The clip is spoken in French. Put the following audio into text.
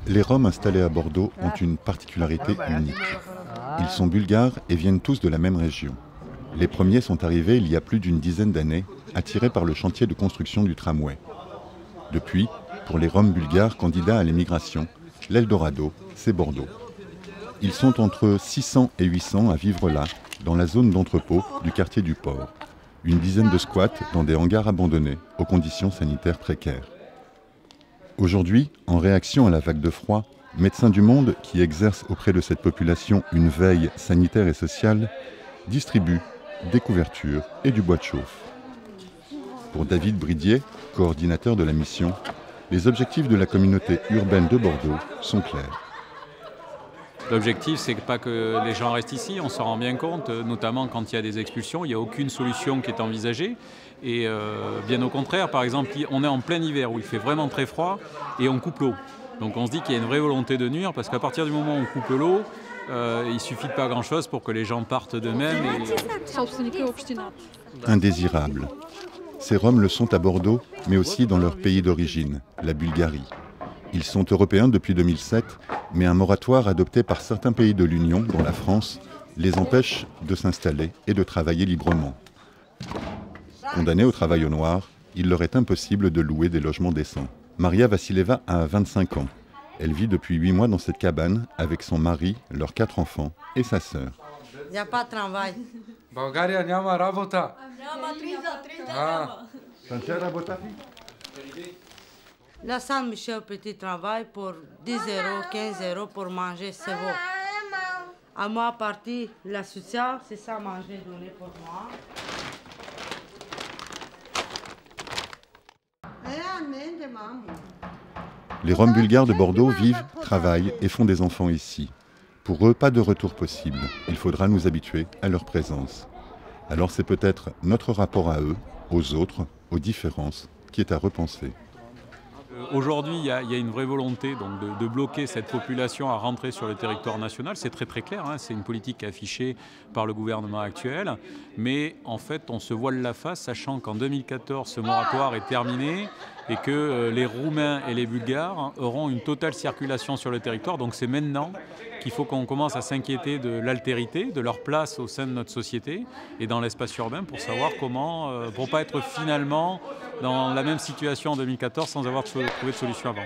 Les Roms installés à Bordeaux ont une particularité unique. Ils sont bulgares et viennent tous de la même région. Les premiers sont arrivés il y a plus d'une dizaine d'années, attirés par le chantier de construction du tramway. Depuis, pour les Roms bulgares candidats à l'émigration, l'Eldorado, c'est Bordeaux. Ils sont entre 600 et 800 à vivre là, dans la zone d'entrepôt du quartier du Port. Une dizaine de squats dans des hangars abandonnés, aux conditions sanitaires précaires. Aujourd'hui, en réaction à la vague de froid, Médecins du Monde, qui exerce auprès de cette population une veille sanitaire et sociale, distribue des couvertures et du bois de chauffe. Pour David Bridier, coordinateur de la mission, les objectifs de la communauté urbaine de Bordeaux sont clairs. L'objectif, c'est pas que les gens restent ici, on s'en rend bien compte, notamment quand il y a des expulsions, il n'y a aucune solution qui est envisagée. Et bien au contraire, par exemple, on est en plein hiver où il fait vraiment très froid et on coupe l'eau. Donc on se dit qu'il y a une vraie volonté de nuire parce qu'à partir du moment où on coupe l'eau, il ne suffit de pas grand-chose pour que les gens partent d'eux-mêmes. Indésirables. Ces Roms le sont à Bordeaux, mais aussi dans leur pays d'origine, la Bulgarie. Ils sont européens depuis 2007, mais un moratoire adopté par certains pays de l'Union, dont la France, les empêche de s'installer et de travailler librement. Condamnés au travail au noir, il leur est impossible de louer des logements décents. Maria Vassileva a 25 ans. Elle vit depuis 8 mois dans cette cabane avec son mari, leurs 4 enfants et sa sœur. Il n'y a pas de travail. Bulgaria няма работа. Là, ça me fait un petit travail pour 10 euros, 15 euros pour manger, c'est bon. À moi, partie, la sociale, c'est ça manger donné pour moi. Les Roms bulgares de Bordeaux vivent, travaillent et font des enfants ici. Pour eux, pas de retour possible. Il faudra nous habituer à leur présence. Alors c'est peut-être notre rapport à eux, aux autres, aux différences, qui est à repenser. Aujourd'hui, il y a une vraie volonté donc, de bloquer cette population à rentrer sur le territoire national. C'est très très clair, hein, c'est une politique affichée par le gouvernement actuel. Mais en fait, on se voile la face, sachant qu'en 2014, ce moratoire est terminé et que les Roumains et les Bulgares auront une totale circulation sur le territoire. Donc c'est maintenant qu'il faut qu'on commence à s'inquiéter de l'altérité, de leur place au sein de notre société et dans l'espace urbain pour savoir comment, pour ne pas être finalement dans la même situation en 2014 sans avoir trouvé de solution avant.